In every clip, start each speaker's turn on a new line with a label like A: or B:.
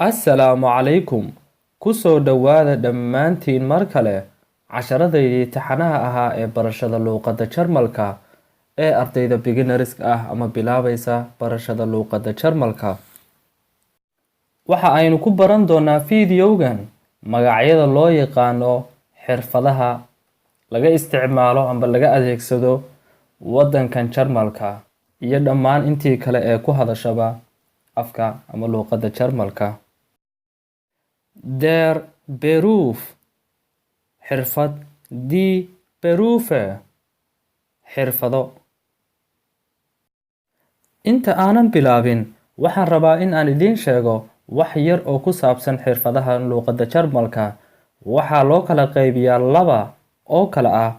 A: Assalaamu calaykum. Ku soo dhowaada dhammaantiin mar kale casharadaydii taxanaha ahaa ee barashada luqadda Jarmalka ee ardayda beginnerska ah ama bilaabaysa barashada luqadda Jarmalka. Waxa aynu ku baran doonaa fiidiyowgan magacyada loo yaqaano xirfadaha laga isticmaalo ama laga adeegsado waddankan Jarmalka iyo dhammaan intii kale ee ku hadashaba afka ama luqadda Jarmalka. Der Beruf xirfad, die Berufe xirfado. Inta aanan bilaabin waxaan rabaa in aan idiin sheego wax yar oo ku saabsan xirfadaha luqadda Jarmalka. Waxaa loo kala qaybiyaa laba oo kala ah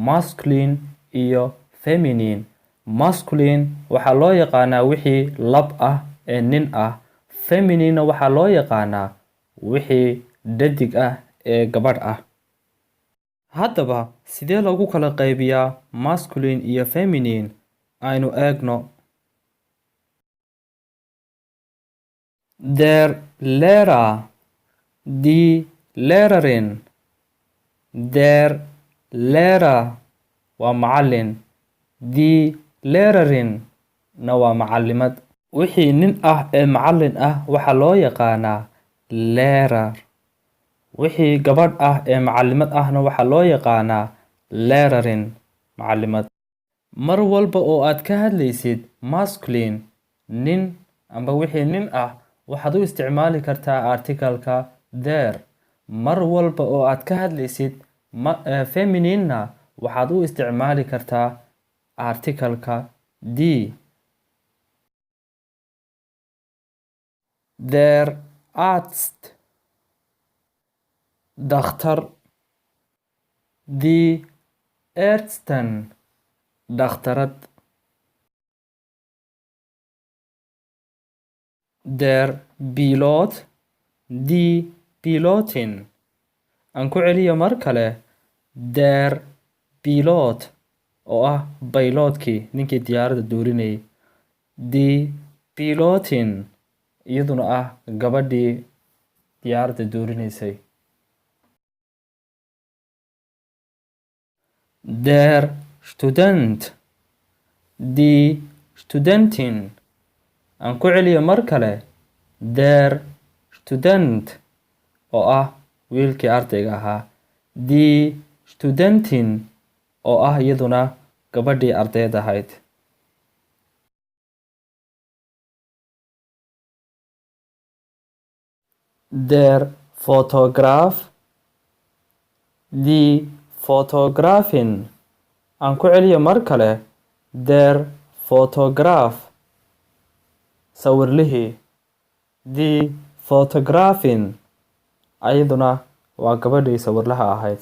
A: masculine iyo feminine. Masculine waxaa loo yaqaanaa wixii lab ah ee nin ah. Feminine waxaa loo yaqaanaa wixii dhadig ah ee gabadh ah. Haddaba sidee lagu kala qaybiyaa masculine iyo feminine? Aynu eegno. Der Lehrer, die Lehrerin. Der Lehrer waa macallin, die Lehrerin na waa macallimad. Wixii nin ah ee macallin ah waxaa loo yaqaanaa Lehrer. Wixii gabadh ah ee macallimad ahna waxaa loo yaqaanaa Lehrerin, macallimad. Mar walba oo aad ka hadlaysid masculine, nin amba wixii nin ah, waxaad u isticmaali kartaa article-ka der. Mar walba oo aad ka hadlaysid feminine-na waxaad u isticmaali kartaa article-ka die. Der Arzt, dhakhtar. Die Ärztin, dhakhtarad. Der Pilot, die Pilotin. Aan ku celiyo mar kale. Der Pilot oo ah bayloodkii, ninkii diyaaradda duulinayay. Die Pilotin iyaduna ah gabadhii diyaaradda duulinaysay. Der Student, die Studentin. Aan ku celiyo mar kale. Der Student oo ah wiilkii ardayga ahaa. Die Studentin oo ah iyaduna gabadhii ardayda ahayd. Der Fotograf, die Fotografin. Aan ku celiyo mar kale. Der Fotograf, sawirlihii. Die Fotografin ayaduna waa gabadhii sawirlaha ahayd.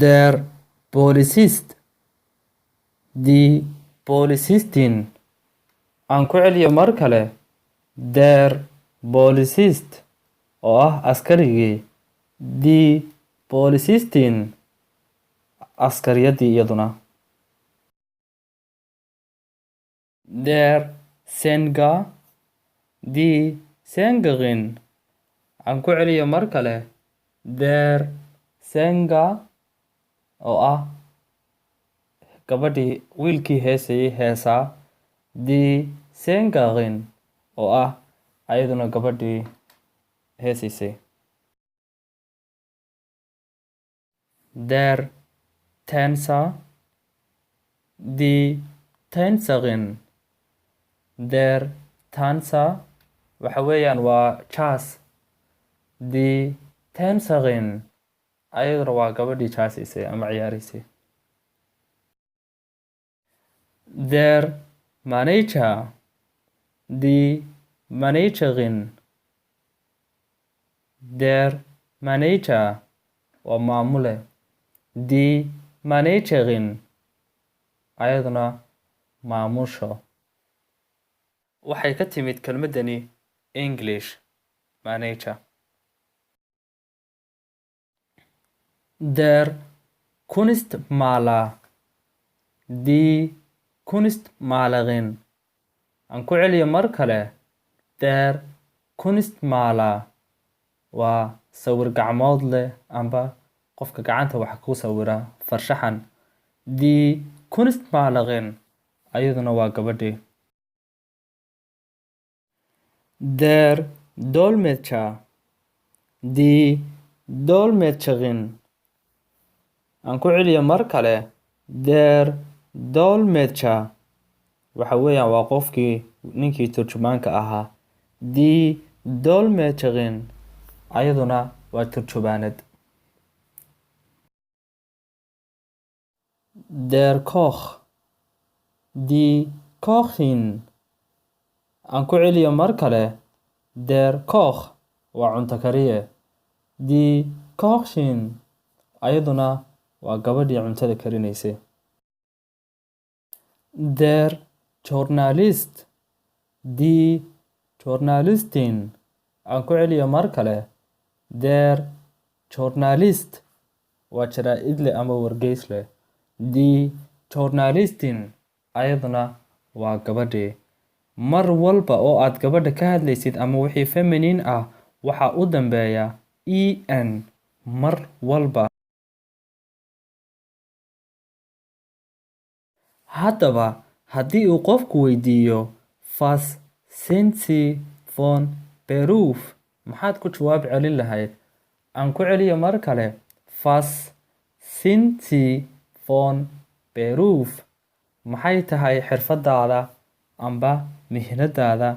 A: Der Polizist, die Polizistin. Aan ku celiyo mar kale. Der Polizist oo ah askarigii. Die Polizistin, askariyadii iyaduna. Der Sänger, die Sängerin. Aan ku celiyo mar kale. Der Sänger oo ah gabadhii wiilkii heesayay heesaa. Die Sängerin oo ah ayaduna gabadhii heesaysay. Der Tänzer, die Tänzerin. Der Tänzer waxa weeyaan waa jazz. Die Tänzerin ayaduna waa gabadhii jazzaysay ama ciyaaraysay. Der Manager, die Managerin. Der Manager waa maamule. Die Managerin ayaduna maamusho. Waxay ka timid kelmaddani English, manager. Der Kunstmaler, die Kunstmalerin. Aan ku celiyo mar kale. Der Kunstmaler waa sawir gacmood leh amba qofka gacanta wax ku sawira farshaxan. Die Kunstmalerin ayaduna waa gabadhii. Der Dolmetscher. Die Dolmetscherin. Aan ku celiyo mar kale. Der Dolmetscher. waxa weeyaan waa qofkii ninkii turjumaanka ahaa. Die Dolmetscherin ayaduna waa turjubaanad. Der Koch. Die Kochin. aan ku celiyo mar kale. Der Koch waa cunto kariye. Die Kochin ayaduna waa gabadhii cuntada karinaysay. Der Journalist. Die Journalistin. aan ku celiyo mar kale. Der Journalist waa jaraa'idle ama wargeysle. Die Journalistin ayaduna waa gabadhii. mar walba oo aad gabadha ka hadlaysid ama wixii feminine ah waxa u dambeeya en mar walba. haddaba haddii uu qofku weydiiyo was sind Sie von Beruf maxaad ku jawaab celin lahayd? aan ku celiyo mar kale. was sind Sie von Beruf maxay tahay xirfadaada amba mihnadaada?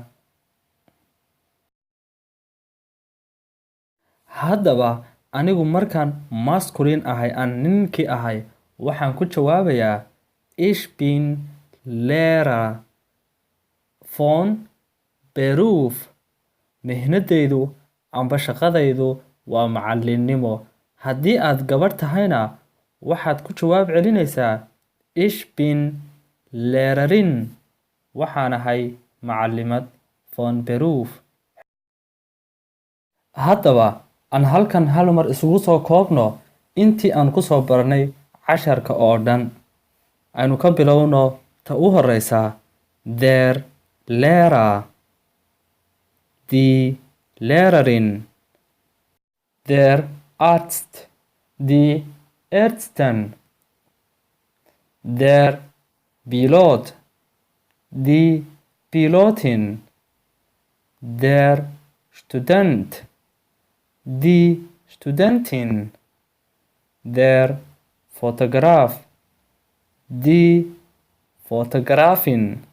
A: haddaba anigu markaan masculine ahay aan ninkii ahay waxaan ku jawaabayaa ich bin Lehrer von Beruf. mihnadaydu amba shaqadaydu waa macallinnimo. haddii aad gabadh tahayna waxaad ku jawaab celinaysaa ich bin Lehrerin waxaan ahay macallimad von Beruf. haddaba aan halkan hal mar isugu soo koobno intii aan ku soo baranay casharka oo dhan. aynu ka bilowno ta u horeysa. Der Lehrer. Die Lehrerin. Der Arzt. Die Ärztin. Der Pilot. Die Pilotin. Der Student. Die Studentin. Der Fotograf. Die Fotografin.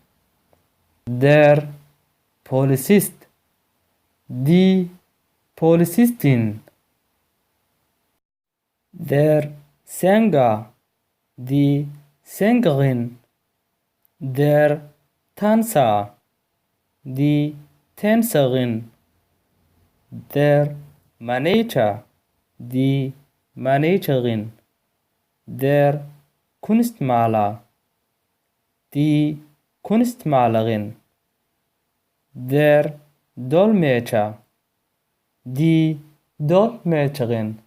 A: Der Polizist. Die Polizistin. Der Sänger. Die Sängerin. Der Tänzer. Die Tänzerin. Der Manager. Die Managerin. Der Kunstmaler. Die Kunstmalerin. Der Dolmetscher. Die Dolmetscherin.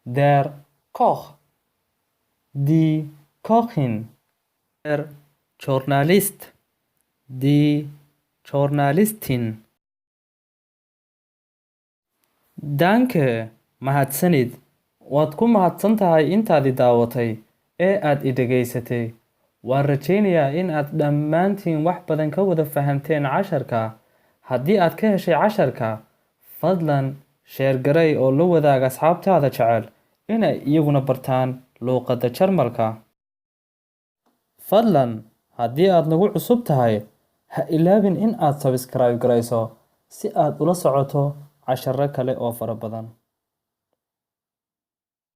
A: Der Koch. Die Kochin. Der Journalist. Die Journalistin. Danke. mahadsanid. waad ku mahadsan tahay intaadii daawatay ee aad i dhegaysatay. waan rajaynayaa in aad dhammaantiin wax badan ka wada fahamteen casharka. haddii aad ka heshay casharka fadlan sheer garay oo la wadaaga asxaabtaada jecel inay iyaguna bartaan luuqadda Jarmalka. fadlan haddii aad nagu cusub tahay ha ilaabin in aad subscribe garayso si aad ula socoto casharro kale oo fara badan.